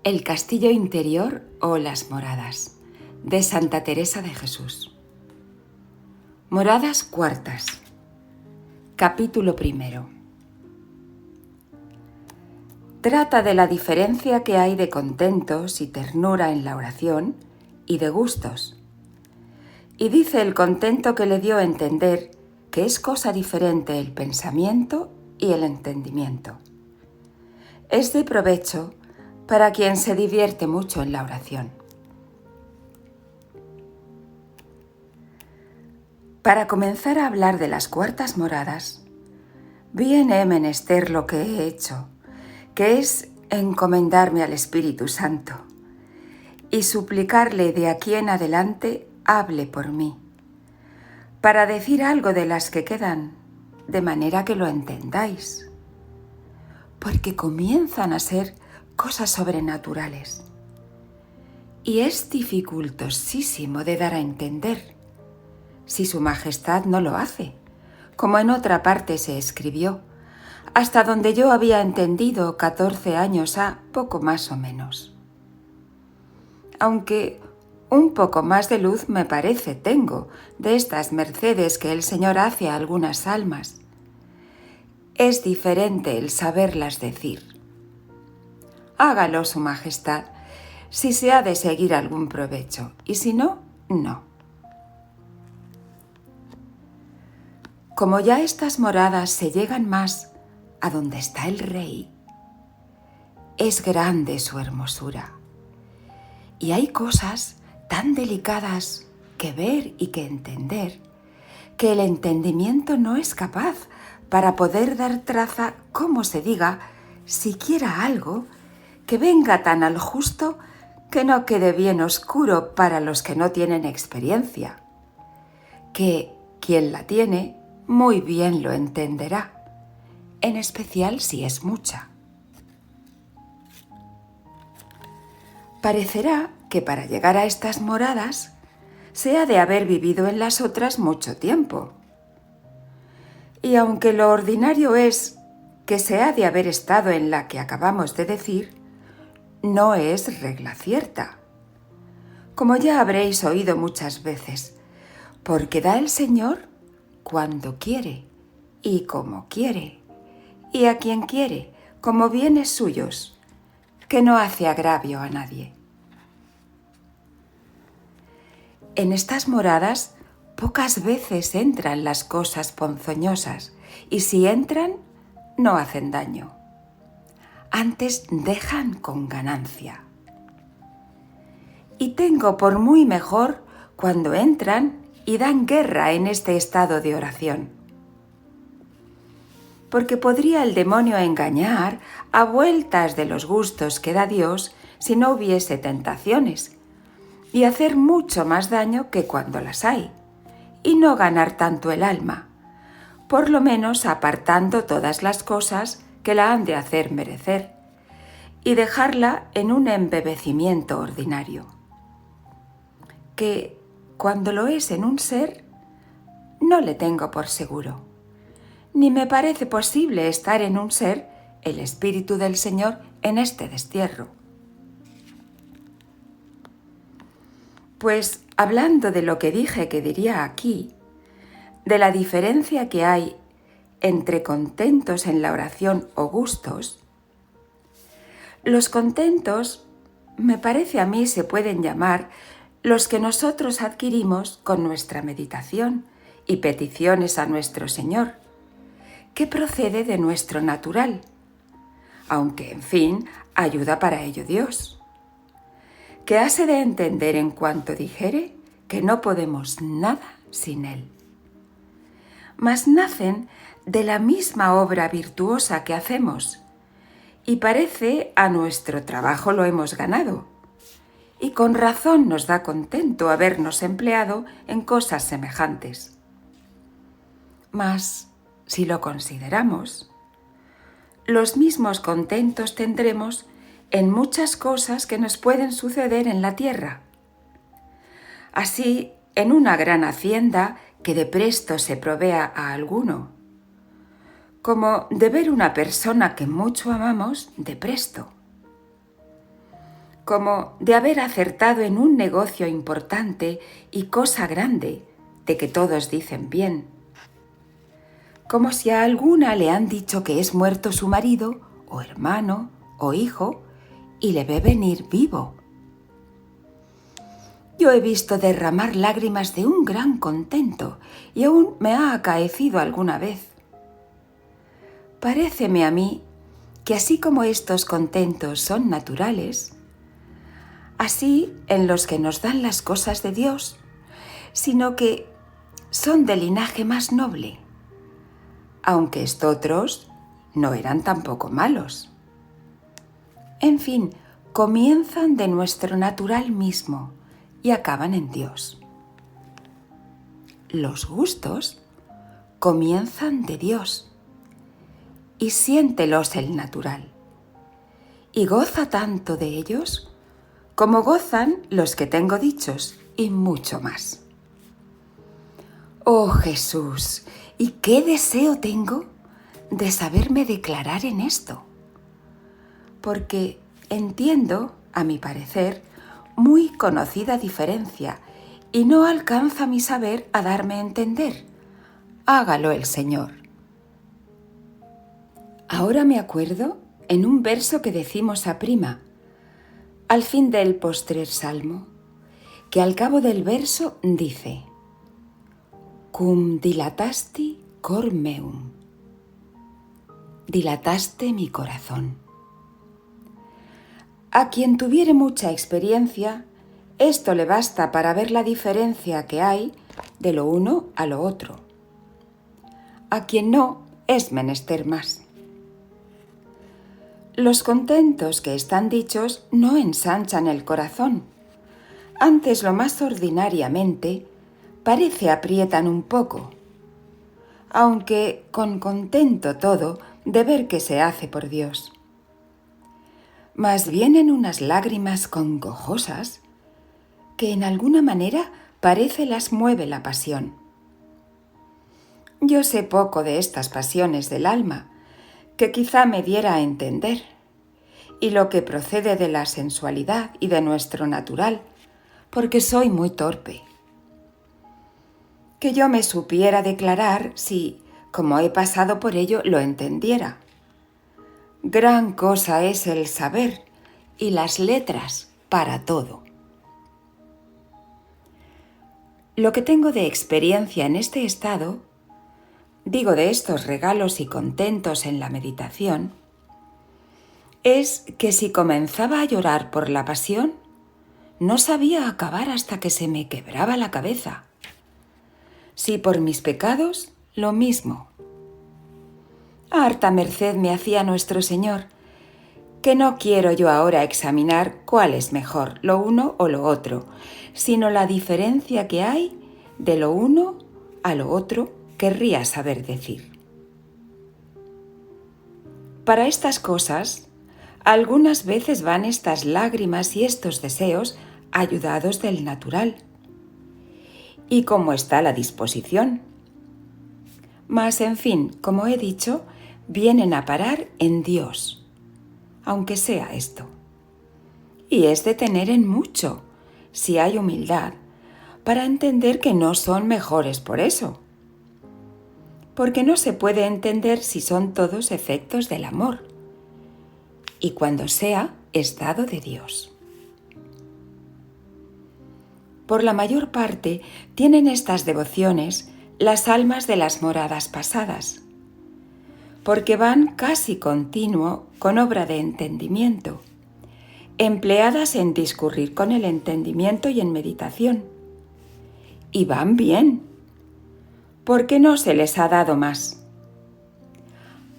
El castillo interior o las moradas, de Santa Teresa de Jesús. Moradas cuartas. Capítulo primero. Trata de la diferencia que hay de contentos y ternura en la oración y de gustos. Y dice el contento que le dio a entender que es cosa diferente el pensamiento y el entendimiento. Es de provecho para quien se divierte mucho en la oración. Para comenzar a hablar de las cuartas moradas, bien he menester lo que he hecho, que es encomendarme al Espíritu Santo y suplicarle de aquí en adelante hable por mí, para decir algo de las que quedan, de manera que lo entendáis, porque comienzan a ser cosas sobrenaturales. Y es dificultosísimo de dar a entender, si su majestad no lo hace, como en otra parte se escribió, hasta donde yo había entendido 14 años ha, poco más o menos. Aunque un poco más de luz me parece tengo de estas mercedes que el Señor hace a algunas almas. Es diferente el saberlas decir. Hágalo su majestad, si se ha de seguir algún provecho, y si no, no. Como ya estas moradas se llegan más a donde está el rey, es grande su hermosura, y hay cosas tan delicadas que ver y que entender, que el entendimiento no es capaz para poder dar traza, como se diga, siquiera algo que venga tan al justo que no quede bien oscuro para los que no tienen experiencia, que quien la tiene muy bien lo entenderá, en especial si es mucha. Parecerá que para llegar a estas moradas se ha de haber vivido en las otras mucho tiempo. Y aunque lo ordinario es que se ha de haber estado en la que acabamos de decir, no es regla cierta, como ya habréis oído muchas veces, porque da el Señor cuando quiere y como quiere, y a quien quiere, como bienes suyos, que no hace agravio a nadie. En estas moradas pocas veces entran las cosas ponzoñosas, y si entran, no hacen daño. Antes dejan con ganancia. Y tengo por muy mejor cuando entran y dan guerra en este estado de oración. Porque podría el demonio engañar a vueltas de los gustos que da Dios si no hubiese tentaciones, y hacer mucho más daño que cuando las hay, y no ganar tanto el alma, por lo menos apartando todas las cosas que la han de hacer merecer, y dejarla en un embebecimiento ordinario, que cuando lo es en un ser, no le tengo por seguro, ni me parece posible estar en un ser el Espíritu del Señor en este destierro. Pues hablando de lo que dije que diría aquí, de la diferencia que hay entre contentos en la oración o gustos, los contentos, me parece a mí, se pueden llamar los que nosotros adquirimos con nuestra meditación y peticiones a nuestro Señor, que procede de nuestro natural, aunque, en fin, ayuda para ello Dios, que hase de entender en cuanto dijere que no podemos nada sin Él. Mas nacen de la misma obra virtuosa que hacemos, y parece a nuestro trabajo lo hemos ganado, y con razón nos da contento habernos empleado en cosas semejantes. Mas, si lo consideramos, los mismos contentos tendremos en muchas cosas que nos pueden suceder en la tierra. Así, en una gran hacienda que de presto se provea a alguno, como de ver una persona que mucho amamos de presto. como de haber acertado en un negocio importante y cosa grande, de que todos dicen bien. Como si a alguna le han dicho que es muerto su marido, o hermano, o hijo, y le ve venir vivo. Yo he visto derramar lágrimas de un gran contento, y aún me ha acaecido alguna vez. Paréceme a mí que así como estos contentos son naturales, así en los que nos dan las cosas de Dios, sino que son de linaje más noble, aunque estotros no eran tampoco malos. En fin, comienzan de nuestro natural mismo y acaban en Dios. Los gustos comienzan de Dios y siéntelos el natural, y goza tanto de ellos como gozan los que tengo dichos y mucho más. Oh Jesús, ¿y qué deseo tengo de saberme declarar en esto? Porque entiendo, a mi parecer, muy conocida diferencia y no alcanza mi saber a darme a entender. Hágalo el Señor. Ahora me acuerdo en un verso que decimos a prima, al fin del postrer salmo, que al cabo del verso dice: Cum dilatasti cor meum. Dilataste mi corazón. A quien tuviere mucha experiencia, esto le basta para ver la diferencia que hay de lo uno a lo otro. A quien no, es menester más. Los contentos que están dichos no ensanchan el corazón, antes lo más ordinariamente parece aprietan un poco, aunque con contento todo de ver que se hace por Dios. Mas vienen unas lágrimas congojosas que en alguna manera parece las mueve la pasión. Yo sé poco de estas pasiones del alma, que quizá me diera a entender, y lo que procede de la sensualidad y de nuestro natural, porque soy muy torpe. Que yo me supiera declarar si, como he pasado por ello, lo entendiera. Gran cosa es el saber y las letras para todo. Lo que tengo de experiencia en este estado, digo de estos regalos y contentos en la meditación, es que si comenzaba a llorar por la pasión, no sabía acabar hasta que se me quebraba la cabeza. Si por mis pecados, lo mismo. Harta merced me hacía nuestro Señor, que no quiero yo ahora examinar cuál es mejor, lo uno o lo otro, sino la diferencia que hay de lo uno a lo otro, querría saber decir. Para estas cosas, algunas veces van estas lágrimas y estos deseos ayudados del natural, y como está la disposición. Mas, en fin, como he dicho, vienen a parar en Dios, aunque sea esto. Y es de tener en mucho, si hay humildad, para entender que no son mejores por eso. Porque no se puede entender si son todos efectos del amor, y cuando sea, es dado de Dios. Por la mayor parte tienen estas devociones las almas de las moradas pasadas, porque van casi continuo con obra de entendimiento, empleadas en discurrir con el entendimiento y en meditación. Y van bien, porque no se les ha dado más.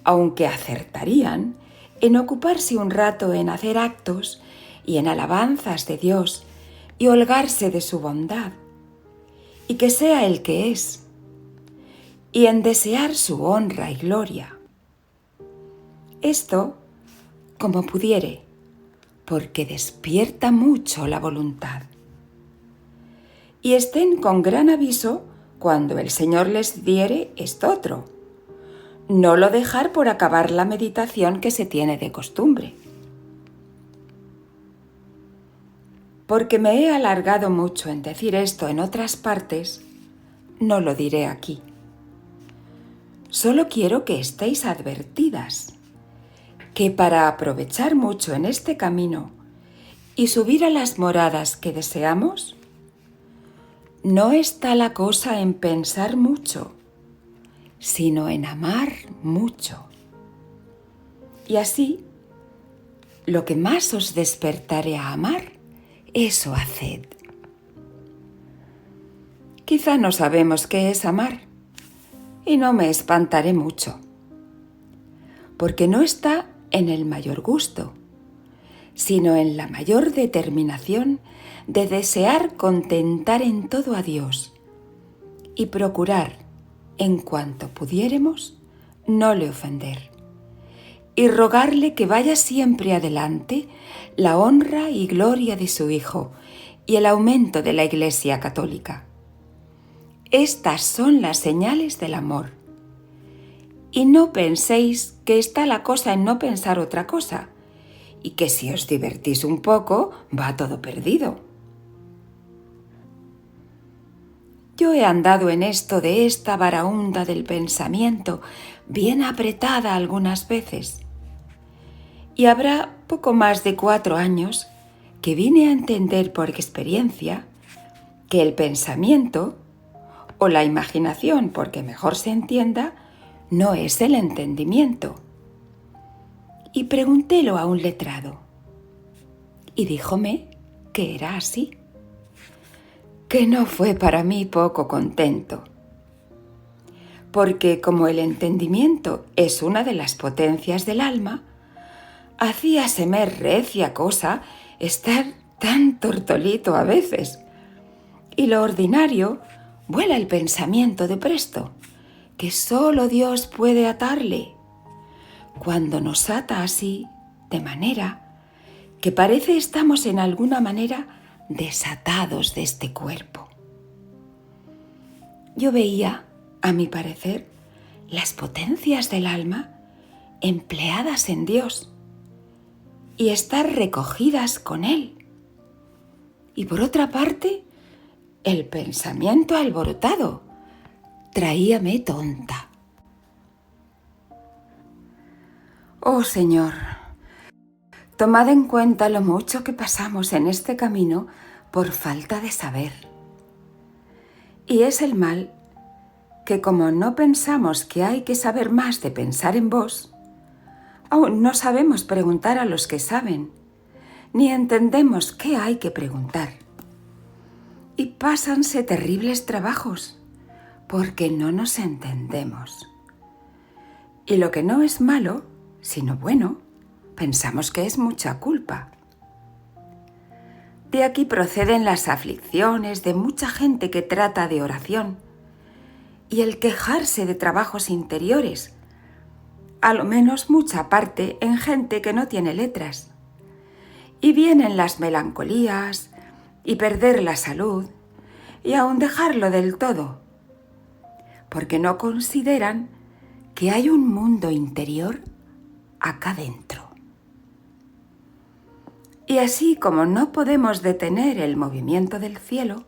Aunque acertarían en ocuparse un rato en hacer actos y en alabanzas de Dios y holgarse de su bondad, y que sea el que es, y en desear su honra y gloria. Esto, como pudiere, porque despierta mucho la voluntad. Y estén con gran aviso cuando el Señor les diere esto otro, no lo dejar por acabar la meditación que se tiene de costumbre. porque me he alargado mucho en decir esto en otras partes, no lo diré aquí. Solo quiero que estéis advertidas que para aprovechar mucho en este camino y subir a las moradas que deseamos, no está la cosa en pensar mucho, sino en amar mucho. Y así, lo que más os despertare a amar, eso haced. Quizá no sabemos qué es amar, y no me espantaré mucho, porque no está en el mayor gusto, sino en la mayor determinación de desear contentar en todo a Dios y procurar, en cuanto pudiéremos, no le ofender, y rogarle que vaya siempre adelante la honra y gloria de su Hijo y el aumento de la Iglesia Católica. Estas son las señales del amor. Y no penséis que está la cosa en no pensar otra cosa, y que si os divertís un poco, va todo perdido. Yo he andado en esto de esta varaunda del pensamiento, bien apretada algunas veces, y habrá poco más de 4 años que vine a entender por experiencia que el pensamiento, o la imaginación, porque mejor se entienda, no es el entendimiento. Y preguntélo a un letrado, y díjome que era así, que no fue para mí poco contento, porque como el entendimiento es una de las potencias del alma, hacíaseme recia cosa estar tan tortolito a veces, y lo ordinario vuela el pensamiento de presto, que solo Dios puede atarle, cuando nos ata así, de manera que parece estamos en alguna manera desatados de este cuerpo. Yo veía, a mi parecer, las potencias del alma empleadas en Dios y estar recogidas con Él. Y por otra parte, el pensamiento alborotado traíame tonta. Oh Señor, tomad en cuenta lo mucho que pasamos en este camino por falta de saber. Y es el mal que como no pensamos que hay que saber más de pensar en vos, aún no sabemos preguntar a los que saben, ni entendemos qué hay que preguntar. Y pásanse terribles trabajos, porque no nos entendemos. Y lo que no es malo, sino bueno, pensamos que es mucha culpa. De aquí proceden las aflicciones de mucha gente que trata de oración y el quejarse de trabajos interiores, a lo menos mucha parte en gente que no tiene letras. Y vienen las melancolías y perder la salud y aun dejarlo del todo, porque no consideran que hay un mundo interior acá dentro. Y así como no podemos detener el movimiento del cielo,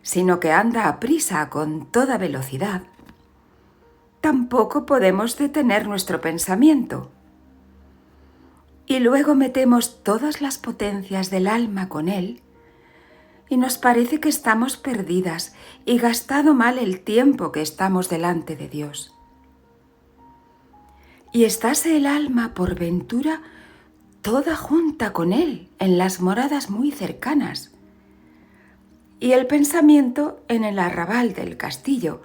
sino que anda aprisa con toda velocidad, tampoco podemos detener nuestro pensamiento. Y luego metemos todas las potencias del alma con él, y nos parece que estamos perdidas y gastado mal el tiempo que estamos delante de Dios. Y estáse el alma por ventura toda junta con él en las moradas muy cercanas, y el pensamiento en el arrabal del castillo,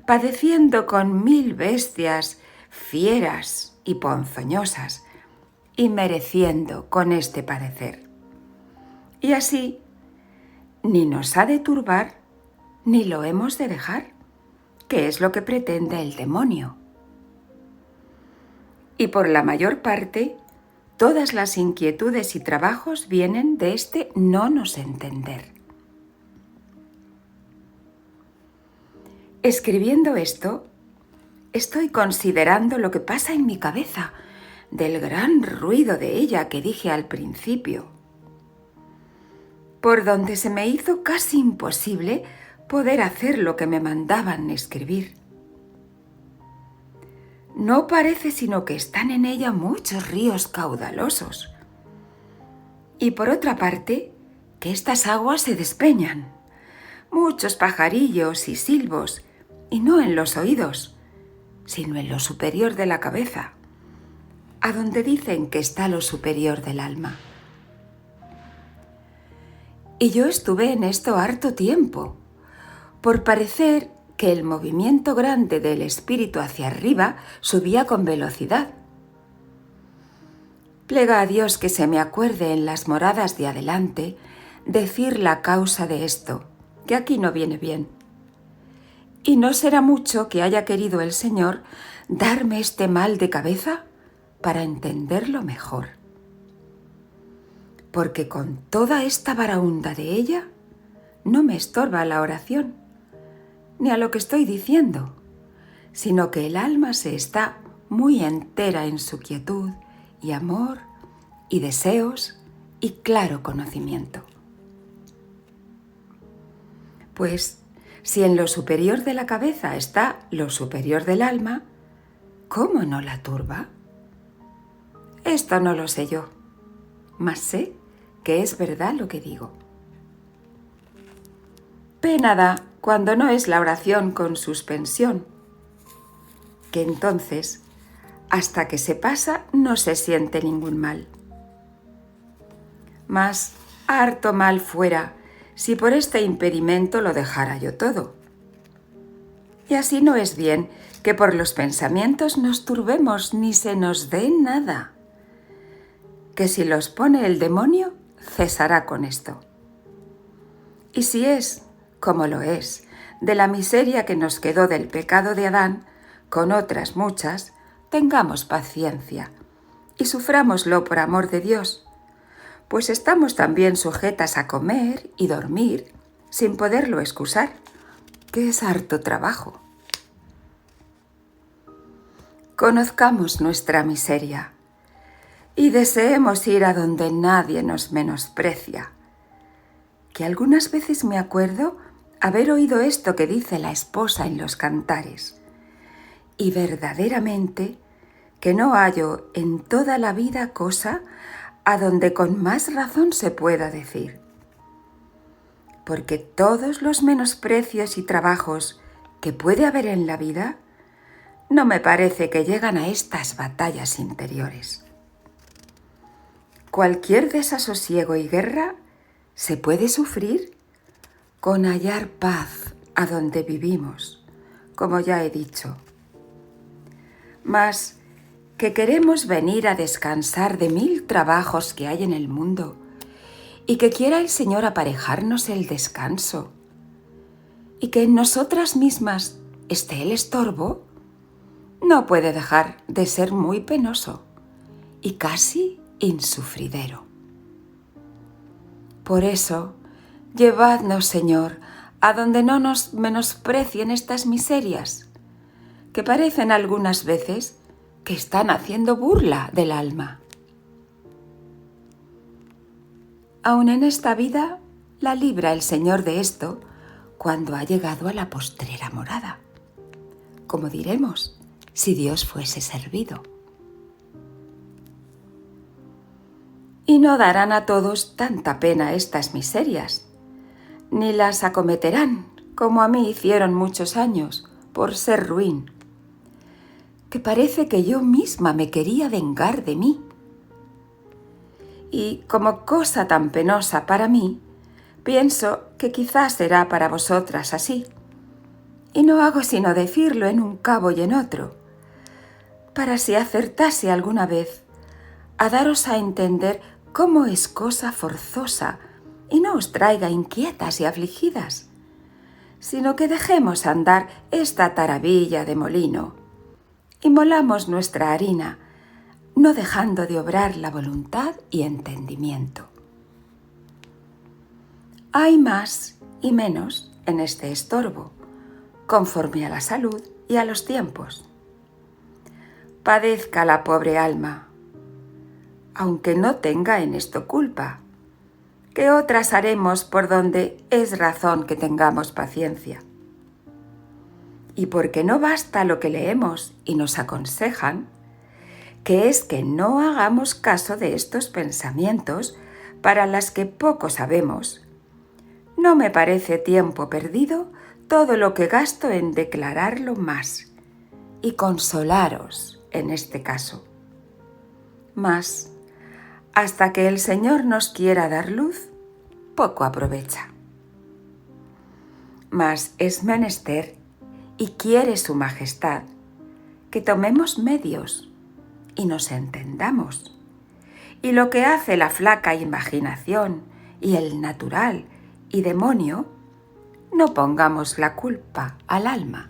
padeciendo con 1000 bestias fieras y ponzoñosas, y mereciendo con este padecer. Y así, ni nos ha de turbar, ni lo hemos de dejar, que es lo que pretende el demonio. Y por la mayor parte, todas las inquietudes y trabajos vienen de este no nos entender. Escribiendo esto, estoy considerando lo que pasa en mi cabeza, del gran ruido de ella que dije al principio. por donde se me hizo casi imposible poder hacer lo que me mandaban escribir. No parece sino que están en ella muchos ríos caudalosos. Y por otra parte, que estas aguas se despeñan, muchos pajarillos y silbos, y no en los oídos, sino en lo superior de la cabeza, a donde dicen que está lo superior del alma. Y yo estuve en esto harto tiempo, por parecer que el movimiento grande del espíritu hacia arriba subía con velocidad. Plega a Dios que se me acuerde en las moradas de adelante decir la causa de esto, que aquí no viene bien. Y no será mucho que haya querido el Señor darme este mal de cabeza para entenderlo mejor. Porque con toda esta baraúnda de ella no me estorba la oración, ni a lo que estoy diciendo, sino que el alma se está muy entera en su quietud y amor y deseos y claro conocimiento. Pues si en lo superior de la cabeza está lo superior del alma, ¿cómo no la turba? Esto no lo sé yo, mas sé que es verdad lo que digo. Pena da cuando no es la oración con suspensión, que entonces, hasta que se pasa, no se siente ningún mal. Mas harto mal fuera si por este impedimento lo dejara yo todo. Y así no es bien que por los pensamientos nos turbemos ni se nos dé nada, que si los pone el demonio, cesará con esto. Y si es, como lo es, de la miseria que nos quedó del pecado de Adán, con otras muchas, tengamos paciencia y sufrámoslo por amor de Dios, pues estamos también sujetas a comer y dormir sin poderlo excusar, que es harto trabajo. Conozcamos nuestra miseria y deseemos ir a donde nadie nos menosprecia, que algunas veces me acuerdo haber oído esto que dice la esposa en los cantares, y verdaderamente que no hallo en toda la vida cosa a donde con más razón se pueda decir. Porque todos los menosprecios y trabajos que puede haber en la vida, no me parece que llegan a estas batallas interiores. Cualquier desasosiego y guerra se puede sufrir con hallar paz a donde vivimos, como ya he dicho. Mas que queremos venir a descansar de 1000 trabajos que hay en el mundo y que quiera el Señor aparejarnos el descanso y que en nosotras mismas esté el estorbo, no puede dejar de ser muy penoso y casi insufridero. Por eso, llevadnos, Señor, a donde no nos menosprecien estas miserias, que parecen algunas veces que están haciendo burla del alma. Aun en esta vida la libra el Señor de esto cuando ha llegado a la postrera morada, como diremos, si Dios fuese servido. Y no darán a todos tanta pena estas miserias, ni las acometerán como a mí hicieron muchos años por ser ruin, que parece que yo misma me quería vengar de mí. Y como cosa tan penosa para mí, pienso que quizás será para vosotras así, y no hago sino decirlo en un cabo y en otro, para si acertase alguna vez a daros a entender cómo es cosa forzosa y no os traiga inquietas y afligidas, sino que dejemos andar esta taravilla de molino y molamos nuestra harina, no dejando de obrar la voluntad y entendimiento. Hay más y menos en este estorbo, conforme a la salud y a los tiempos. Padezca la pobre alma, aunque no tenga en esto culpa, que otras haremos por donde es razón que tengamos paciencia. Y porque no basta lo que leemos y nos aconsejan, que es que no hagamos caso de estos pensamientos para las que poco sabemos, no me parece tiempo perdido todo lo que gasto en declararlo más y consolaros en este caso. Mas, hasta que el Señor nos quiera dar luz, poco aprovecha. Mas es menester, y quiere su majestad, que tomemos medios y nos entendamos. Y lo que hace la flaca imaginación y el natural y demonio, no pongamos la culpa al alma.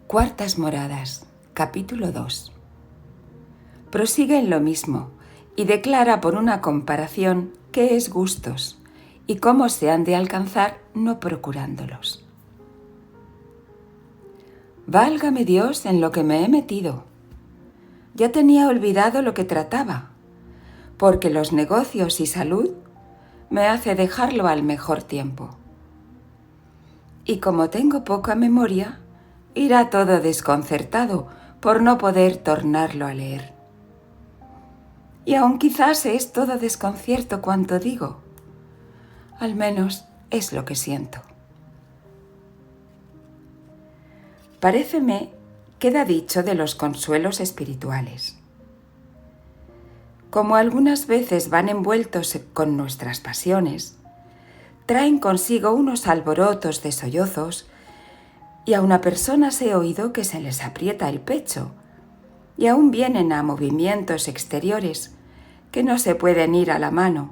Cuartas Moradas, capítulo 2. Prosigue en lo mismo y declara por una comparación qué es gustos y cómo se han de alcanzar no procurándolos. Válgame Dios en lo que me he metido. Ya tenía olvidado lo que trataba, porque los negocios y salud me hace dejarlo al mejor tiempo. Y como tengo poca memoria, irá todo desconcertado por no poder tornarlo a leer. Y aun quizás es todo desconcierto cuanto digo, al menos es lo que siento. Paréceme queda dicho de los consuelos espirituales. Como algunas veces van envueltos con nuestras pasiones, traen consigo unos alborotos de sollozos y a una persona he oído que se les aprieta el pecho y aún vienen a movimientos exteriores que no se pueden ir a la mano.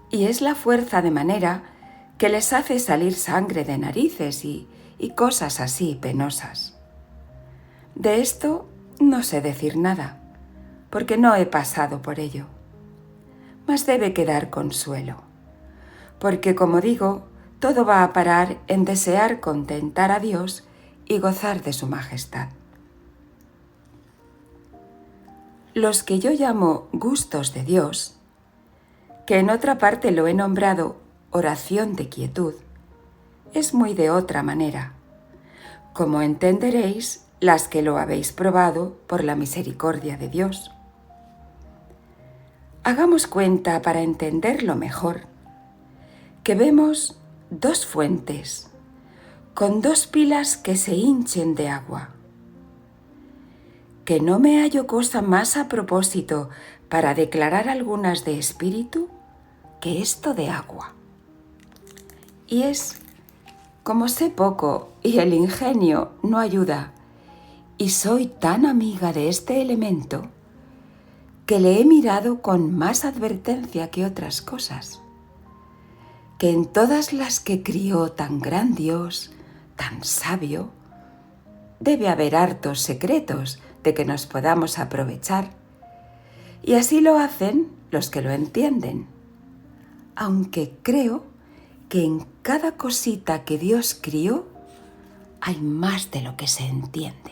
Y es la fuerza de manera que les hace salir sangre de narices y cosas así penosas. De esto no sé decir nada, porque no he pasado por ello. Mas debe quedar consuelo, porque como digo, todo va a parar en desear contentar a Dios y gozar de su majestad. Los que yo llamo gustos de Dios, que en otra parte lo he nombrado oración de quietud, es muy de otra manera, como entenderéis las que lo habéis probado por la misericordia de Dios. Hagamos cuenta para entenderlo mejor, que vemos dos fuentes, con dos pilas que se hinchen de agua. Que no me hallo cosa más a propósito para declarar algunas de espíritu que esto de agua. Y es, como sé poco y el ingenio no ayuda, y soy tan amiga de este elemento, que le he mirado con más advertencia que otras cosas, que en todas las que crió tan gran Dios, tan sabio, debe haber hartos secretos de que nos podamos aprovechar, y así lo hacen los que lo entienden, aunque creo que en cada cosita que Dios crió hay más de lo que se entiende,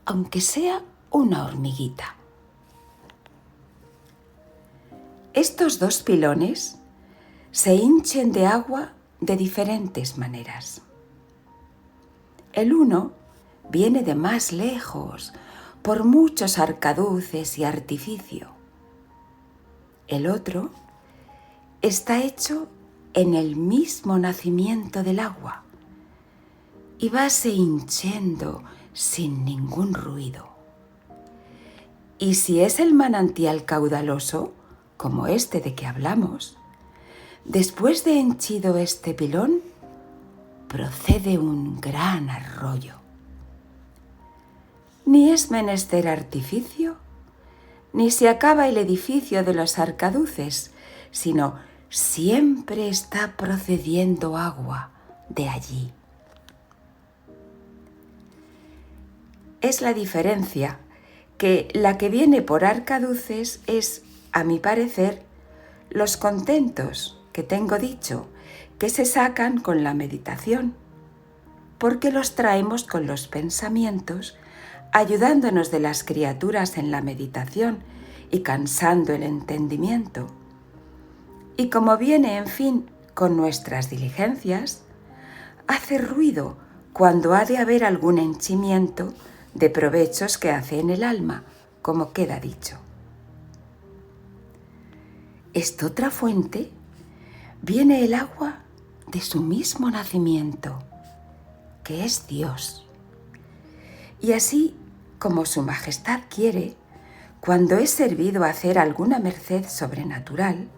aunque sea una hormiguita. Estos dos pilones se hinchen de agua de diferentes maneras. El uno viene de más lejos, por muchos arcaduces y artificio. El otro está hecho en el mismo nacimiento del agua y vase hinchendo sin ningún ruido. Y si es el manantial caudaloso, como este de que hablamos, después de henchido este pilón, procede un gran arroyo. Ni es menester artificio, ni se acaba el edificio de los arcaduces, sino siempre está procediendo agua de allí. Es la diferencia que la que viene por arcaduces es, a mi parecer, los contentos que tengo dicho, que se sacan con la meditación, porque los traemos con los pensamientos, ayudándonos de las criaturas en la meditación y cansando el entendimiento. Y como viene, en fin, con nuestras diligencias, hace ruido cuando ha de haber algún henchimiento de provechos que hace en el alma, como queda dicho. Esta otra fuente viene el agua de su mismo nacimiento, que es Dios. Y así como su majestad quiere, cuando es servido a hacer alguna merced sobrenatural,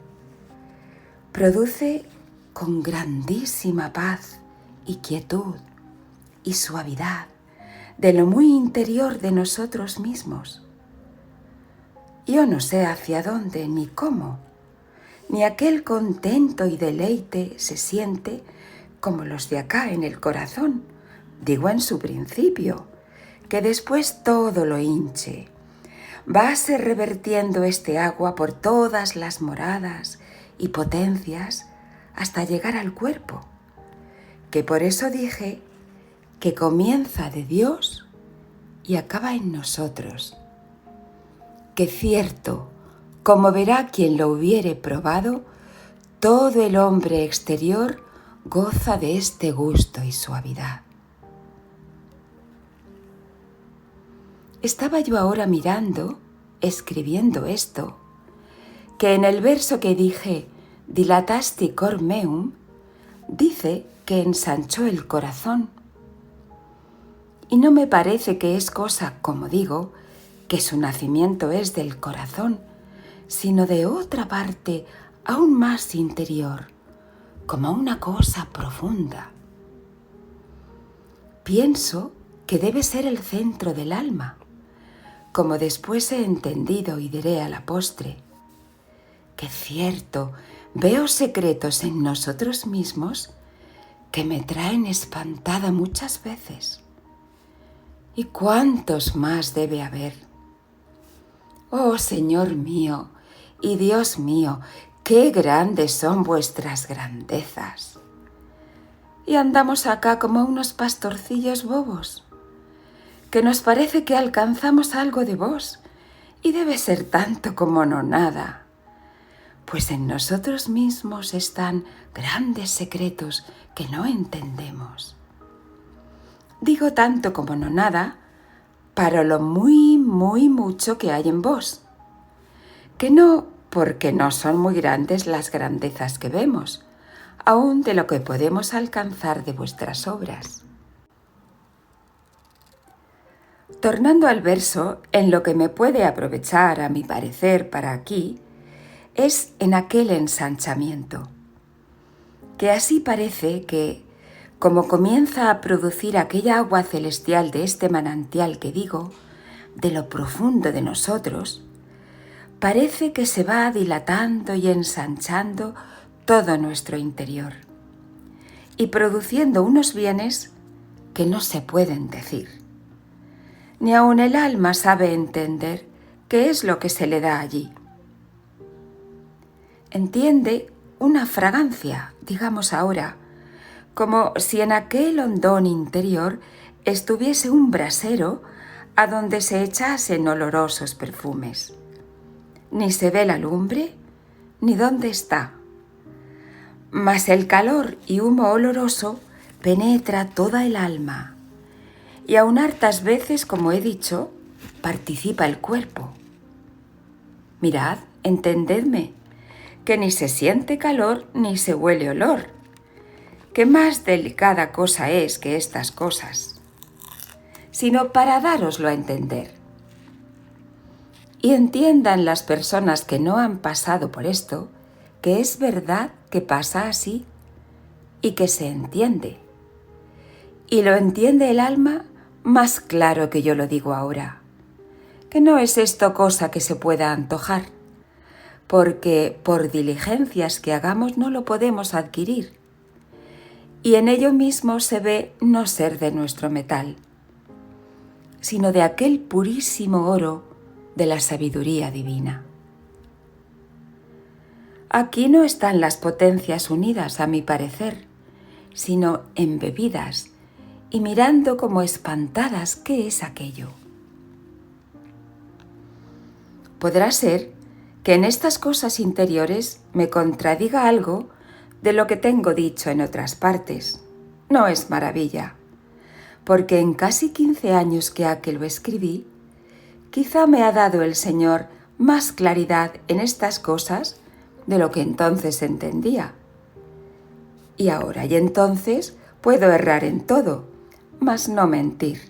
produce con grandísima paz y quietud y suavidad de lo muy interior de nosotros mismos. Yo no sé hacia dónde ni cómo, ni aquel contento y deleite se siente como los de acá en el corazón, digo en su principio, que después todo lo hinche. Vase revertiendo este agua por todas las moradas y potencias hasta llegar al cuerpo, que por eso dije que comienza de Dios y acaba en nosotros, que cierto, como verá quien lo hubiere probado, todo el hombre exterior goza de este gusto y suavidad. Estaba yo ahora mirando, escribiendo esto, que en el verso que dije, dilatasti cor meum, dice que ensanchó el corazón. Y no me parece que es cosa, como digo, que su nacimiento es del corazón, sino de otra parte aún más interior, como una cosa profunda. Pienso que debe ser el centro del alma, como después he entendido y diré a la postre, que cierto, veo secretos en nosotros mismos que me traen espantada muchas veces. ¿Y cuántos más debe haber? Oh Señor mío y Dios mío, qué grandes son vuestras grandezas. Y andamos acá como unos pastorcillos bobos, que nos parece que alcanzamos algo de vos, y debe ser tanto como no nada. Pues en nosotros mismos están grandes secretos que no entendemos. Digo tanto como no nada, para lo muy, muy mucho que hay en vos, que no porque no son muy grandes las grandezas que vemos, aún de lo que podemos alcanzar de vuestras obras. Tornando al verso, en lo que me puede aprovechar, a mi parecer, para aquí, es en aquel ensanchamiento, que así parece que, como comienza a producir aquella agua celestial de este manantial que digo, de lo profundo de nosotros, parece que se va dilatando y ensanchando todo nuestro interior y produciendo unos bienes que no se pueden decir. Ni aun el alma sabe entender qué es lo que se le da allí. Entiende una fragancia, digamos ahora, como si en aquel hondón interior estuviese un brasero a donde se echasen olorosos perfumes. Ni se ve la lumbre, ni dónde está. Mas el calor y humo oloroso penetra toda el alma, y aun hartas veces, como he dicho, participa el cuerpo. Mirad, entendedme, que ni se siente calor ni se huele olor, que más delicada cosa es que estas cosas, sino para dároslo a entender. Y entiendan las personas que no han pasado por esto, que es verdad que pasa así y que se entiende. Y lo entiende el alma más claro que yo lo digo ahora, que no es esto cosa que se pueda antojar, porque por diligencias que hagamos no lo podemos adquirir, y en ello mismo se ve no ser de nuestro metal, sino de aquel purísimo oro de la sabiduría divina. Aquí no están las potencias unidas, a mi parecer, sino embebidas y mirando como espantadas qué es aquello. Podrá ser que en estas cosas interiores me contradiga algo de lo que tengo dicho en otras partes. No es maravilla, porque en casi 15 años que ha que lo escribí, quizá me ha dado el Señor más claridad en estas cosas de lo que entonces entendía. Y ahora y entonces puedo errar en todo, mas no mentir,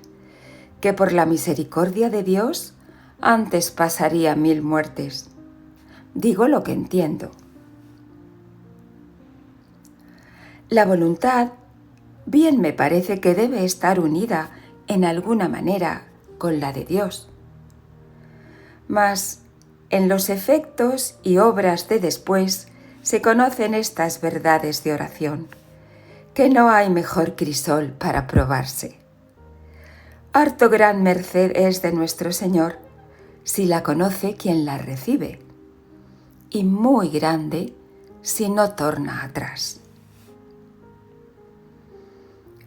que por la misericordia de Dios antes pasaría 1000 muertes. Digo lo que entiendo. La voluntad bien me parece que debe estar unida en alguna manera con la de Dios. Mas en los efectos y obras de después se conocen estas verdades de oración, que no hay mejor crisol para probarse. Harto gran merced es de nuestro Señor si la conoce quien la recibe, y muy grande si no torna atrás.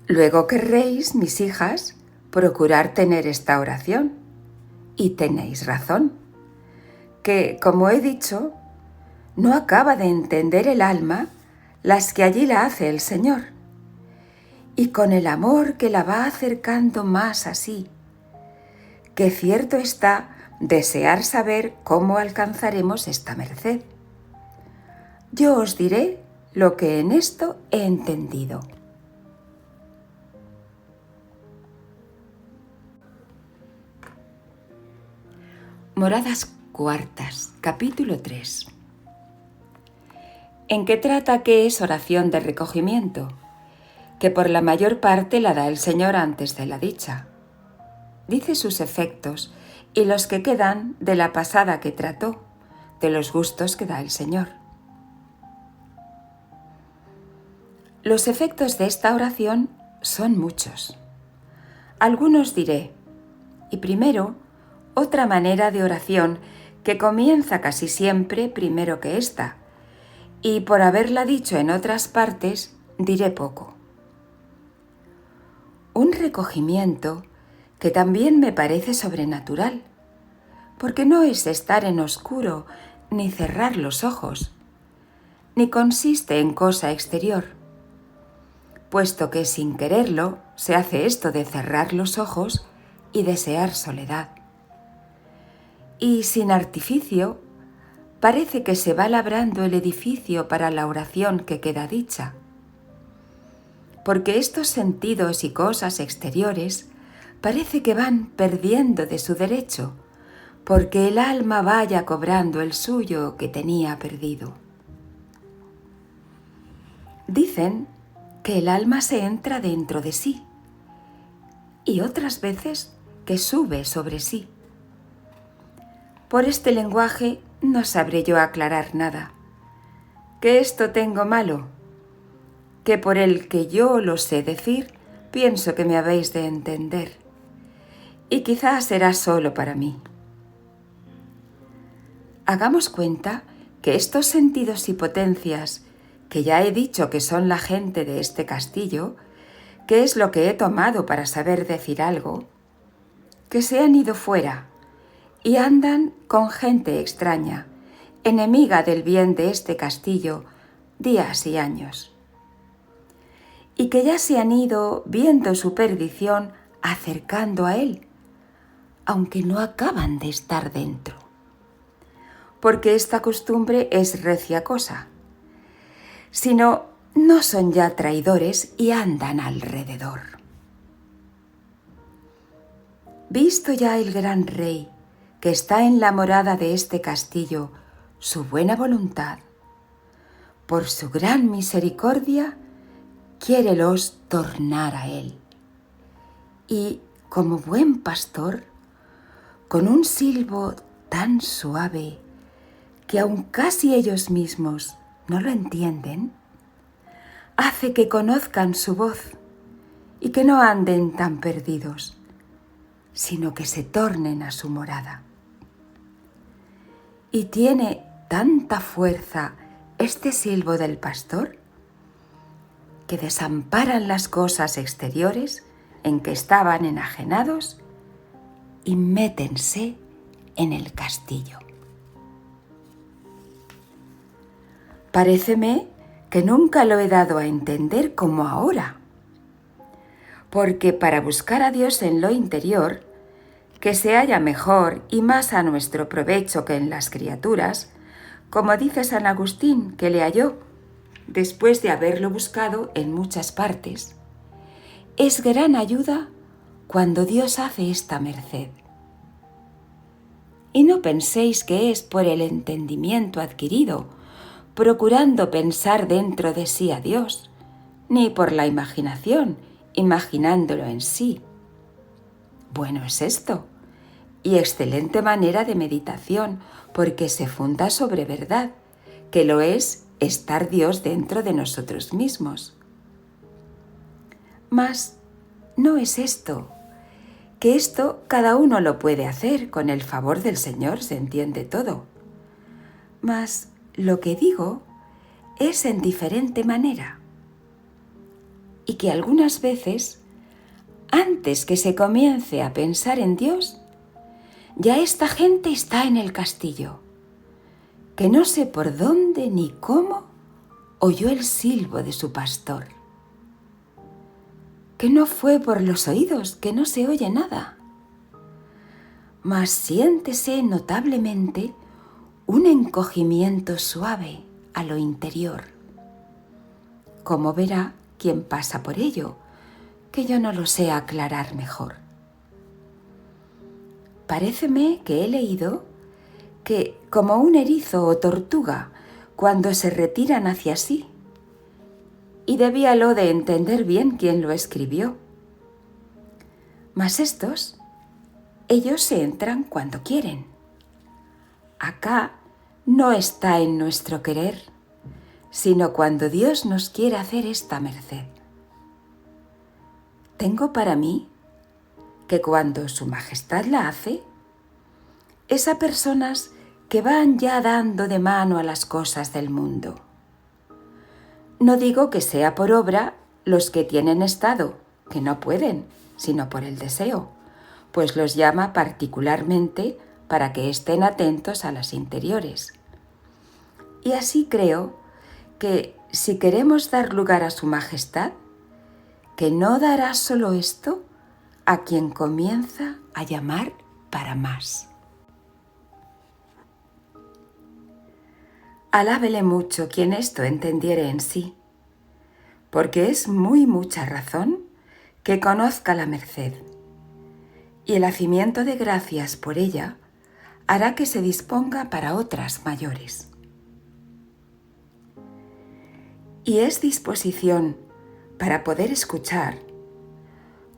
Luego querréis, mis hijas, procurar tener esta oración, y tenéis razón, que, como he dicho, no acaba de entender el alma las que allí la hace el Señor, y con el amor que la va acercando más así, que cierto está desear saber cómo alcanzaremos esta merced. Yo os diré lo que en esto he entendido. Moradas cuartas, capítulo 3. ¿En qué trata qué es oración de recogimiento? Que por la mayor parte la da el Señor antes de la dicha. Dice sus efectos y los que quedan de la pasada que trató, de los gustos que da el Señor. Los efectos de esta oración son muchos. Algunos diré, y primero, otra manera de oración que comienza casi siempre primero que esta, y por haberla dicho en otras partes, diré poco. Un recogimiento que también me parece sobrenatural, porque no es estar en oscuro ni cerrar los ojos, ni consiste en cosa exterior, puesto que sin quererlo se hace esto de cerrar los ojos y desear soledad. Y sin artificio, parece que se va labrando el edificio para la oración que queda dicha. Porque estos sentidos y cosas exteriores parece que van perdiendo de su derecho, porque el alma vaya cobrando el suyo que tenía perdido. Dicen que el alma se entra dentro de sí, y otras veces que sube sobre sí. Por este lenguaje no sabré yo aclarar nada. ¿Que esto tengo malo? Que por el que yo lo sé decir, pienso que me habéis de entender. Y quizás será solo para mí. Hagamos cuenta que estos sentidos y potencias, que ya he dicho que son la gente de este castillo, que es lo que he tomado para saber decir algo, que se han ido fuera, y andan con gente extraña, enemiga del bien de este castillo, días y años. Y que ya se han ido viendo su perdición acercando a él, aunque no acaban de estar dentro. Porque esta costumbre es recia cosa, sino no son ya traidores y andan alrededor. Visto ya el gran rey, que está en la morada de este castillo, su buena voluntad, por su gran misericordia, quiérelos tornar a él. Y, como buen pastor, con un silbo tan suave que aun casi ellos mismos no lo entienden, hace que conozcan su voz y que no anden tan perdidos, sino que se tornen a su morada. Y tiene tanta fuerza este silbo del pastor que desamparan las cosas exteriores en que estaban enajenados y métense en el castillo. Paréceme que nunca lo he dado a entender como ahora, porque para buscar a Dios en lo interior, que se halla mejor y más a nuestro provecho que en las criaturas, como dice San Agustín que le halló, después de haberlo buscado en muchas partes, es gran ayuda cuando Dios hace esta merced. Y no penséis que es por el entendimiento adquirido, procurando pensar dentro de sí a Dios, ni por la imaginación, imaginándolo en sí. Bueno es esto, y excelente manera de meditación, porque se funda sobre verdad, que lo es estar Dios dentro de nosotros mismos. Mas no es esto, que esto cada uno lo puede hacer, con el favor del Señor se entiende todo. Mas lo que digo es en diferente manera, y que algunas veces, antes que se comience a pensar en Dios, ya esta gente está en el castillo, que no sé por dónde ni cómo oyó el silbo de su pastor, que no fue por los oídos, que no se oye nada, mas siéntese notablemente un encogimiento suave a lo interior, como verá quien pasa por ello, que yo no lo sé aclarar mejor. Paréceme que he leído que, como un erizo o tortuga, cuando se retiran hacia sí, y debíalo de entender bien quien lo escribió. Mas ellos se entran cuando quieren. Acá no está en nuestro querer, sino cuando Dios nos quiere hacer esta merced. Tengo para mí que cuando Su Majestad la hace, es a personas que van ya dando de mano a las cosas del mundo. No digo que sea por obra los que tienen estado, que no pueden, sino por el deseo, pues los llama particularmente para que estén atentos a las interiores. Y así creo que si queremos dar lugar a Su Majestad, que no dará solo esto a quien comienza a llamar para más. Alábele mucho quien esto entendiere en sí, porque es muy mucha razón que conozca la merced, y el hacimiento de gracias por ella hará que se disponga para otras mayores. Y es disposición para poder escuchar,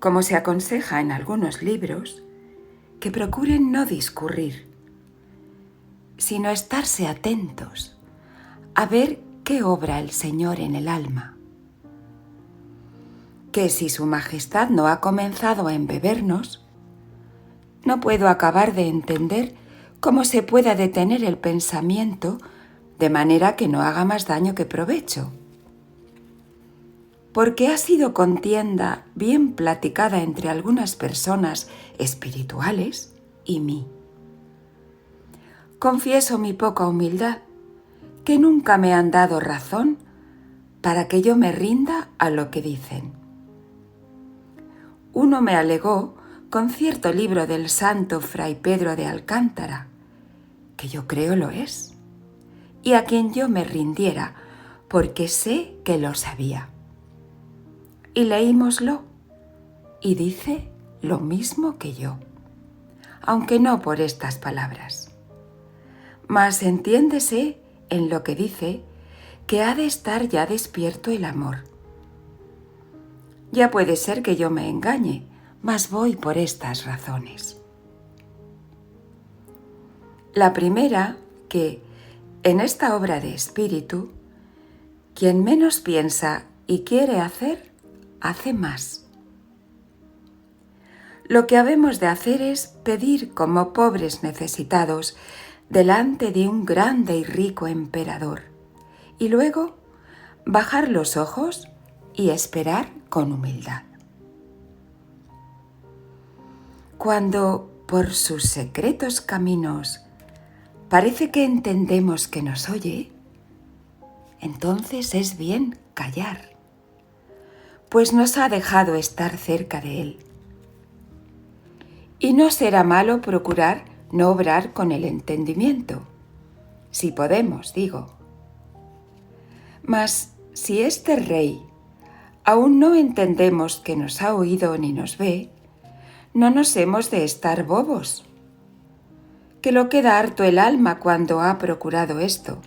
como se aconseja en algunos libros, que procuren no discurrir, sino estarse atentos a ver qué obra el Señor en el alma. Que si Su Majestad no ha comenzado a embebernos, no puedo acabar de entender cómo se pueda detener el pensamiento de manera que no haga más daño que provecho. Porque ha sido contienda bien platicada entre algunas personas espirituales y mí. Confieso mi poca humildad, que nunca me han dado razón para que yo me rinda a lo que dicen. Uno me alegó con cierto libro del santo Fray Pedro de Alcántara, que yo creo lo es, y a quien yo me rindiera, porque sé que lo sabía. Y leímoslo, y dice lo mismo que yo, aunque no por estas palabras. Mas entiéndese en lo que dice que ha de estar ya despierto el amor. Ya puede ser que yo me engañe, mas voy por estas razones. La primera, que en esta obra de espíritu, quien menos piensa y quiere hacer, hace más. Lo que habemos de hacer es pedir como pobres necesitados delante de un grande y rico emperador, y luego bajar los ojos y esperar con humildad. Cuando por sus secretos caminos parece que entendemos que nos oye, entonces es bien callar, pues nos ha dejado estar cerca de él. Y no será malo procurar no obrar con el entendimiento, si podemos, digo. Mas si este rey aún no entendemos que nos ha oído ni nos ve, no nos hemos de estar bobos, que lo queda harto el alma cuando ha procurado esto,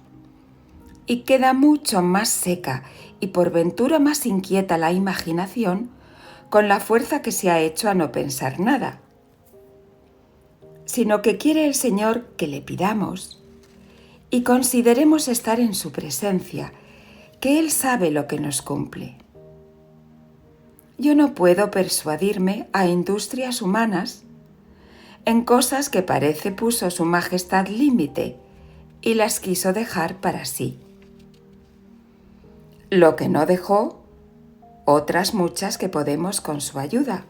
y queda mucho más seca y por ventura más inquieta la imaginación con la fuerza que se ha hecho a no pensar nada, sino que quiere el Señor que le pidamos y consideremos estar en su presencia, que Él sabe lo que nos cumple. Yo no puedo persuadirme a industrias humanas en cosas que parece puso su majestad límite y las quiso dejar para sí. Lo que no dejó, otras muchas que podemos con su ayuda,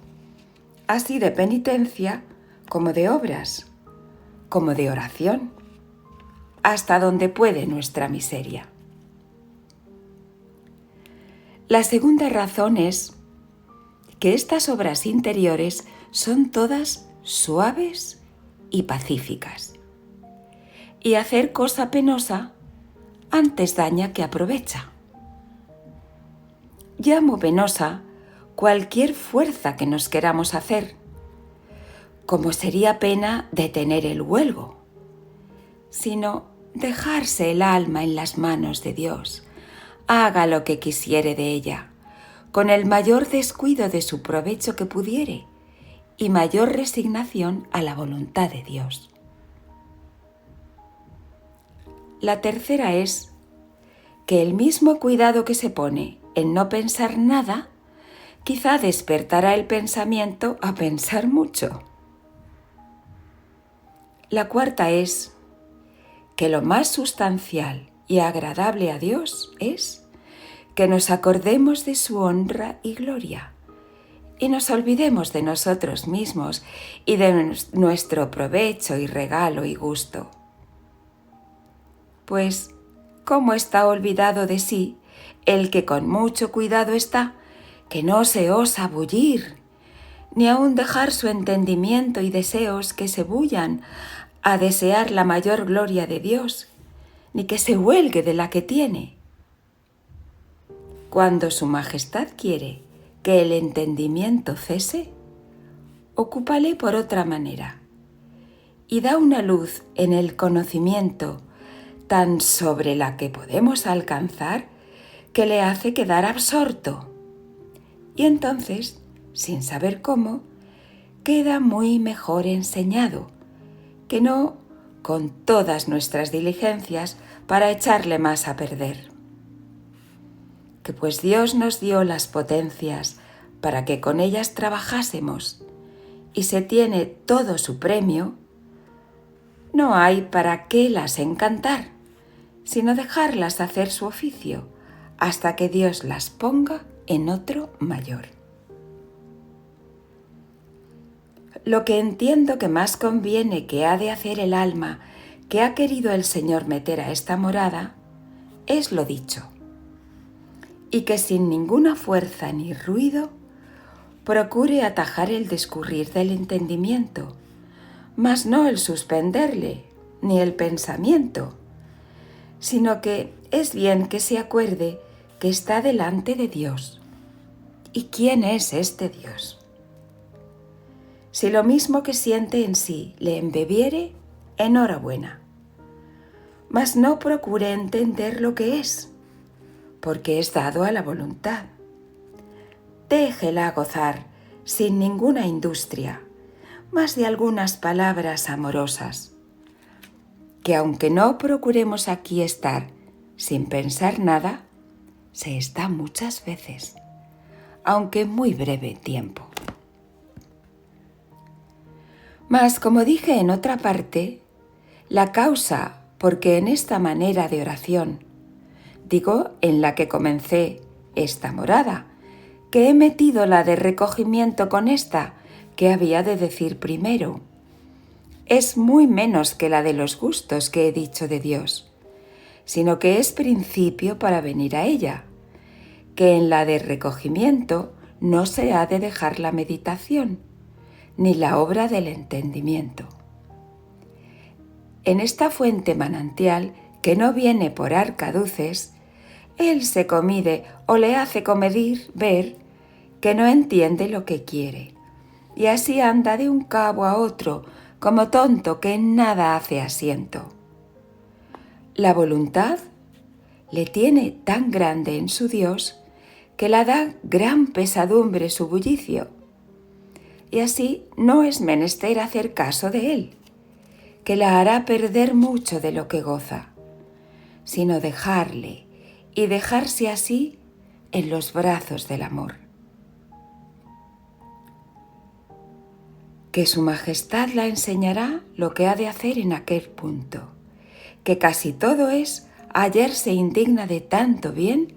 así de penitencia como de obras, como de oración, hasta donde puede nuestra miseria. La segunda razón es que estas obras interiores son todas suaves y pacíficas, y hacer cosa penosa antes daña que aprovecha. Llamo penosa cualquier fuerza que nos queramos hacer, como sería pena detener el huelgo, sino dejarse el alma en las manos de Dios, haga lo que quisiere de ella, con el mayor descuido de su provecho que pudiere y mayor resignación a la voluntad de Dios. La tercera es que el mismo cuidado que se pone en no pensar nada, quizá despertará el pensamiento a pensar mucho. La cuarta es que lo más sustancial y agradable a Dios es que nos acordemos de su honra y gloria y nos olvidemos de nosotros mismos y de nuestro provecho y regalo y gusto. Pues, ¿cómo está olvidado de sí el que con mucho cuidado está, que no se osa bullir, ni aun dejar su entendimiento y deseos que se bullan a desear la mayor gloria de Dios, ni que se huelgue de la que tiene? Cuando su majestad quiere que el entendimiento cese, ocúpale por otra manera y da una luz en el conocimiento tan sobre la que podemos alcanzar que le hace quedar absorto. Y entonces, sin saber cómo, queda muy mejor enseñado, que no con todas nuestras diligencias para echarle más a perder. Que pues Dios nos dio las potencias para que con ellas trabajásemos y se tiene todo su premio, no hay para qué las encantar, sino dejarlas hacer su oficio hasta que Dios las ponga en otro mayor. Lo que entiendo que más conviene que ha de hacer el alma que ha querido el Señor meter a esta morada es lo dicho, y que sin ninguna fuerza ni ruido procure atajar el discurrir del entendimiento, mas no el suspenderle, ni el pensamiento, sino que es bien que se acuerde que está delante de Dios. ¿Y quién es este Dios? Si lo mismo que siente en sí le embebiere, enhorabuena, mas no procure entender lo que es, porque es dado a la voluntad. Déjela gozar sin ninguna industria, más de algunas palabras amorosas, que aunque no procuremos aquí estar sin pensar nada, se está muchas veces, aunque muy breve tiempo. Mas, como dije en otra parte, la causa porque en esta manera de oración, digo en la que comencé esta morada, que he metido la de recogimiento con esta, qué había de decir primero. Es muy menos que la de los gustos que he dicho de Dios, sino que es principio para venir a ella, que en la de recogimiento no se ha de dejar la meditación, ni la obra del entendimiento. En esta fuente manantial, que no viene por arcaduces, él se comide o le hace comedir ver que no entiende lo que quiere, y así anda de un cabo a otro, como tonto que en nada hace asiento. La voluntad le tiene tan grande en su Dios que la da gran pesadumbre su bullicio, y así no es menester hacer caso de él, que la hará perder mucho de lo que goza, sino dejarle y dejarse así en los brazos del amor. Que su majestad la enseñará lo que ha de hacer en aquel punto, que casi todo es hallarse indigna de tanto bien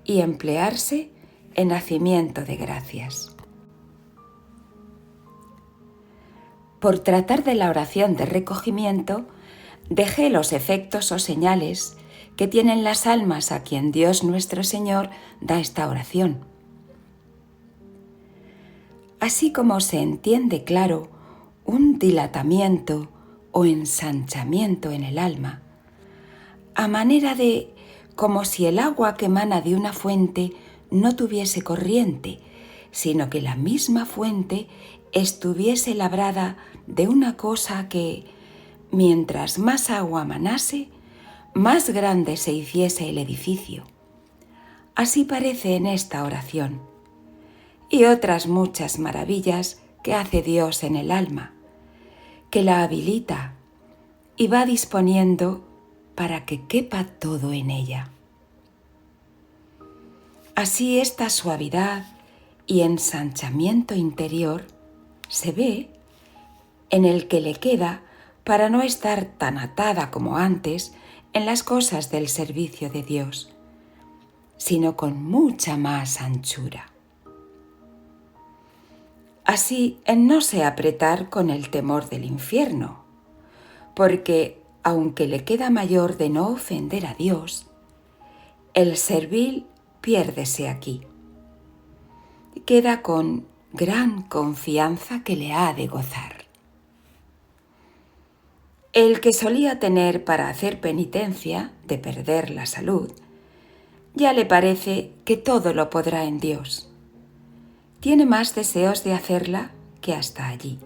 y emplearse en hacimiento de gracias. Por tratar de la oración de recogimiento, dejé los efectos o señales que tienen las almas a quien Dios nuestro Señor da esta oración. Así como se entiende claro un dilatamiento o ensanchamiento en el alma, a manera de como si el agua que emana de una fuente no tuviese corriente, sino que la misma fuente estuviese labrada de una cosa que, mientras más agua manase, más grande se hiciese el edificio. Así parece en esta oración, y otras muchas maravillas que hace Dios en el alma, que la habilita y va disponiendo para que quepa todo en ella. Así esta suavidad y ensanchamiento interior se ve en el que le queda para no estar tan atada como antes en las cosas del servicio de Dios, sino con mucha más anchura. Así en no se apretar con el temor del infierno, porque aunque le queda mayor de no ofender a Dios, el servil piérdese aquí. Queda con gran confianza que le ha de gozar. El que solía tener para hacer penitencia de perder la salud, ya le parece que todo lo podrá en Dios. Tiene más deseos de hacerla que hasta allí.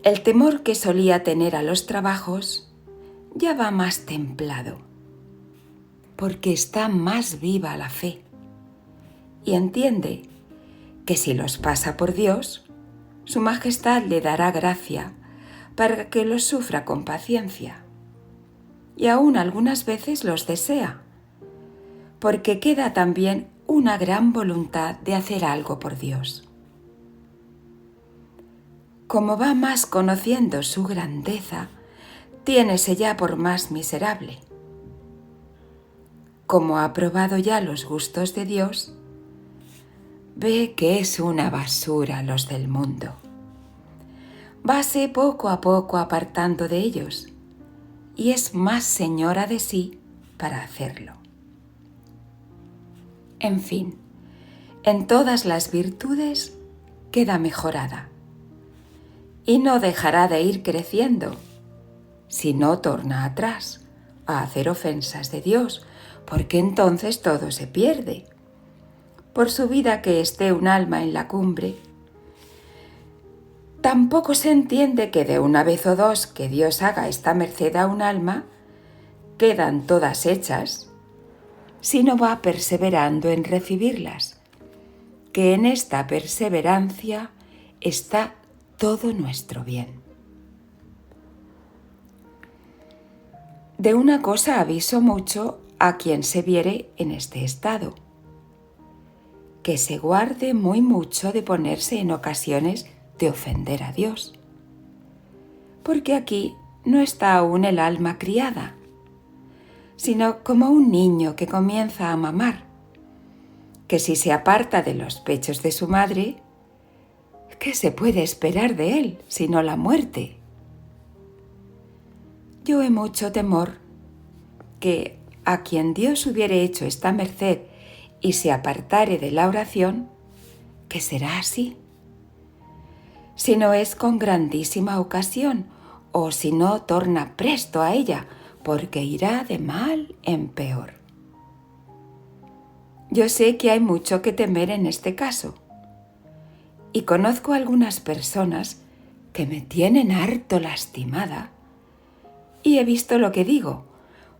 El temor que solía tener a los trabajos ya va más templado, porque está más viva la fe y entiende que si los pasa por Dios, su majestad le dará gracia para que los sufra con paciencia, y aún algunas veces los desea, porque queda también una gran voluntad de hacer algo por Dios. Como va más conociendo su grandeza, tiénese ya por más miserable. Como ha probado ya los gustos de Dios, ve que es una basura los del mundo. Vase poco a poco apartando de ellos, y es más señora de sí para hacerlo. En fin, en todas las virtudes queda mejorada, y no dejará de ir creciendo, si no torna atrás a hacer ofensas de Dios, porque entonces todo se pierde. Por subida que esté un alma en la cumbre, tampoco se entiende que de una vez o dos que Dios haga esta merced a un alma, quedan todas hechas, sino va perseverando en recibirlas, que en esta perseverancia está todo nuestro bien. De una cosa aviso mucho a quien se viere en este estado, que se guarde muy mucho de ponerse en ocasiones de ofender a Dios, porque aquí no está aún el alma criada, sino como un niño que comienza a mamar, que si se aparta de los pechos de su madre, ¿qué se puede esperar de él sino la muerte? Yo he mucho temor que a quien Dios hubiere hecho esta merced y se apartare de la oración, que será así. Si no es con grandísima ocasión, o si no torna presto a ella, porque irá de mal en peor. Yo sé que hay mucho que temer en este caso, y conozco algunas personas que me tienen harto lastimada, y he visto lo que digo,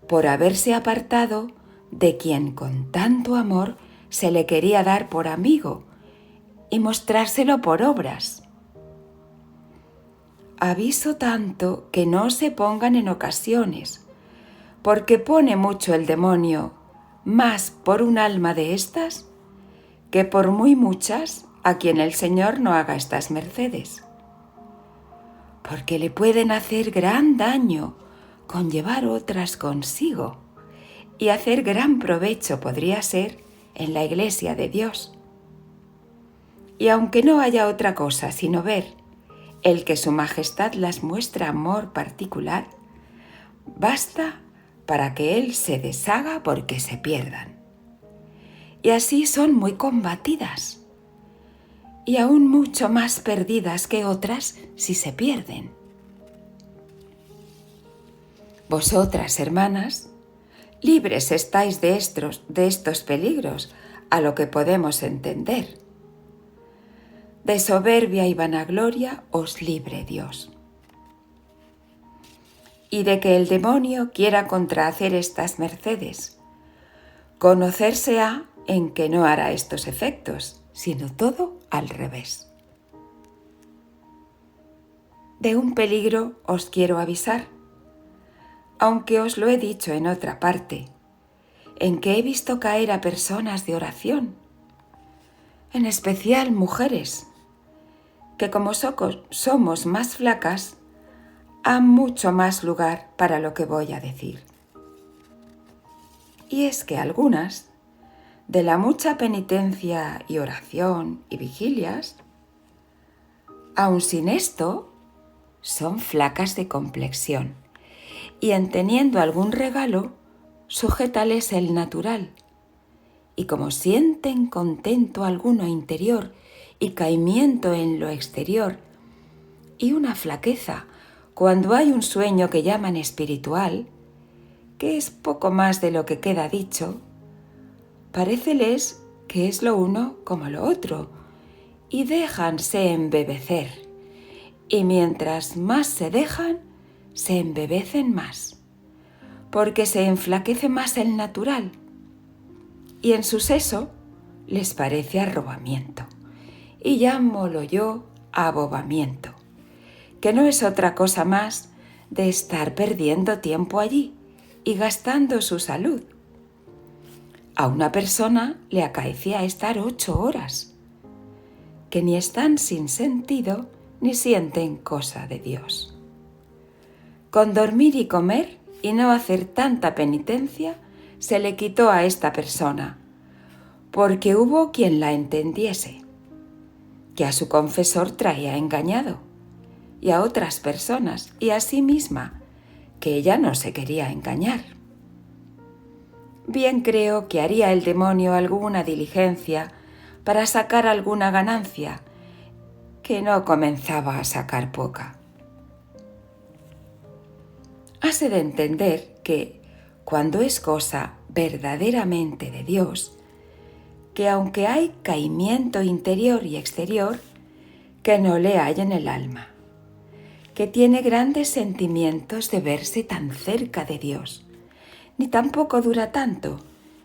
por haberse apartado de quien con tanto amor se le quería dar por amigo y mostrárselo por obras. Aviso tanto que no se pongan en ocasiones, porque pone mucho el demonio, más por un alma de estas, que por muy muchas a quien el Señor no haga estas mercedes. Porque le pueden hacer gran daño con llevar otras consigo, y hacer gran provecho podría ser en la Iglesia de Dios. Y aunque no haya otra cosa sino ver el que su majestad las muestra amor particular, basta para que él se deshaga porque se pierdan. Y así son muy combatidas, y aún mucho más perdidas que otras si se pierden. Vosotras, hermanas, libres estáis de estos peligros, a lo que podemos entender. De soberbia y vanagloria os libre Dios. Y de que el demonio quiera contrahacer estas mercedes, conocerse ha en que no hará estos efectos, sino todo al revés. De un peligro os quiero avisar, aunque os lo he dicho en otra parte, en que he visto caer a personas de oración, en especial mujeres, que como somos más flacas, han mucho más lugar para lo que voy a decir. Y es que algunas, de la mucha penitencia y oración y vigilias, aun sin esto, son flacas de complexión, y en teniendo algún regalo, sujétales el natural, y como sienten contento alguno interior y caimiento en lo exterior, y una flaqueza cuando hay un sueño que llaman espiritual, que es poco más de lo que queda dicho, paréceles que es lo uno como lo otro, y déjanse embebecer, y mientras más se dejan, se embebecen más, porque se enflaquece más el natural, y en su seso les parece arrobamiento, y llámolo yo abobamiento, que no es otra cosa más de estar perdiendo tiempo allí y gastando su salud. A una persona le acaecía estar 8 horas, que ni están sin sentido ni sienten cosa de Dios. Con dormir y comer y no hacer tanta penitencia se le quitó a esta persona, porque hubo quien la entendiese, que a su confesor traía engañado, y a otras personas, y a sí misma, que ella no se quería engañar. Bien creo que haría el demonio alguna diligencia para sacar alguna ganancia, que no comenzaba a sacar poca. Hase de entender que, cuando es cosa verdaderamente de Dios, que aunque hay caimiento interior y exterior, que no le hay en el alma, que tiene grandes sentimientos de verse tan cerca de Dios, ni tampoco dura tanto,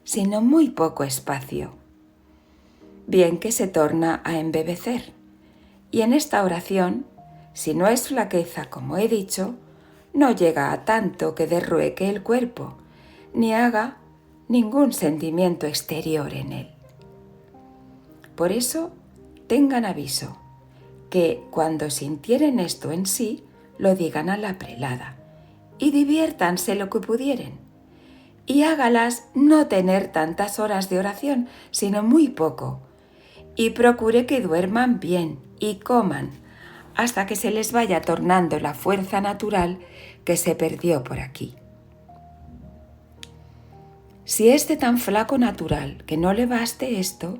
sino muy poco espacio. Bien que se torna a embebecer, y en esta oración, si no es flaqueza como he dicho, no llega a tanto que derrueque el cuerpo, ni haga ningún sentimiento exterior en él. Por eso, tengan aviso, que cuando sintieren esto en sí, lo digan a la prelada, y diviértanse lo que pudieren, y hágalas no tener tantas horas de oración, sino muy poco, y procure que duerman bien y coman hasta que se les vaya tornando la fuerza natural que se perdió por aquí. Si es de tan flaco natural que no le baste esto,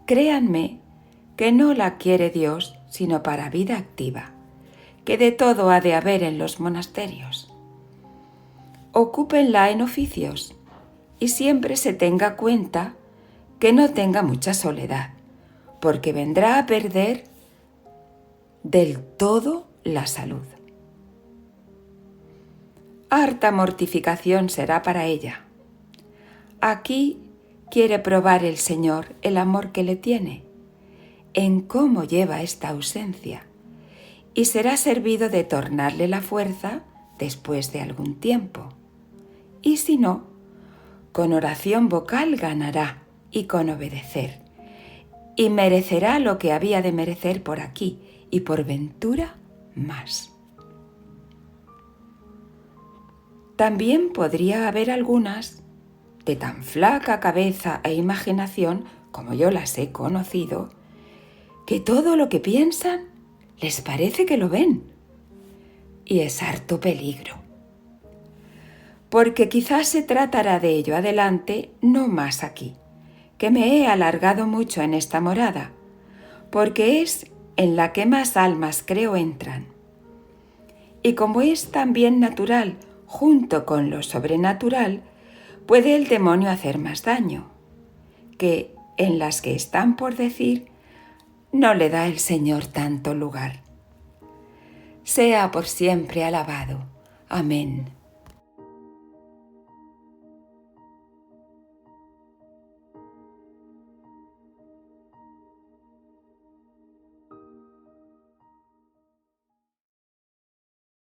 créanme que no la quiere Dios sino para vida activa, que de todo ha de haber en los monasterios. Ocúpenla en oficios y siempre se tenga cuenta que no tenga mucha soledad, porque vendrá a perder del todo la salud. Harta mortificación será para ella. Aquí quiere probar el Señor el amor que le tiene, en cómo lleva esta ausencia, y será servido de tornarle la fuerza después de algún tiempo. Y si no, con oración vocal ganará y con obedecer, y merecerá lo que había de merecer por aquí y por ventura más. También podría haber algunas de tan flaca cabeza e imaginación como yo las he conocido, que todo lo que piensan les parece que lo ven, y es harto peligro. Porque quizás se tratará de ello adelante, no más aquí, que me he alargado mucho en esta morada, porque es en la que más almas creo entran. Y como es también natural, junto con lo sobrenatural, puede el demonio hacer más daño, que en las que están por decir no le da el Señor tanto lugar. Sea por siempre alabado. Amén.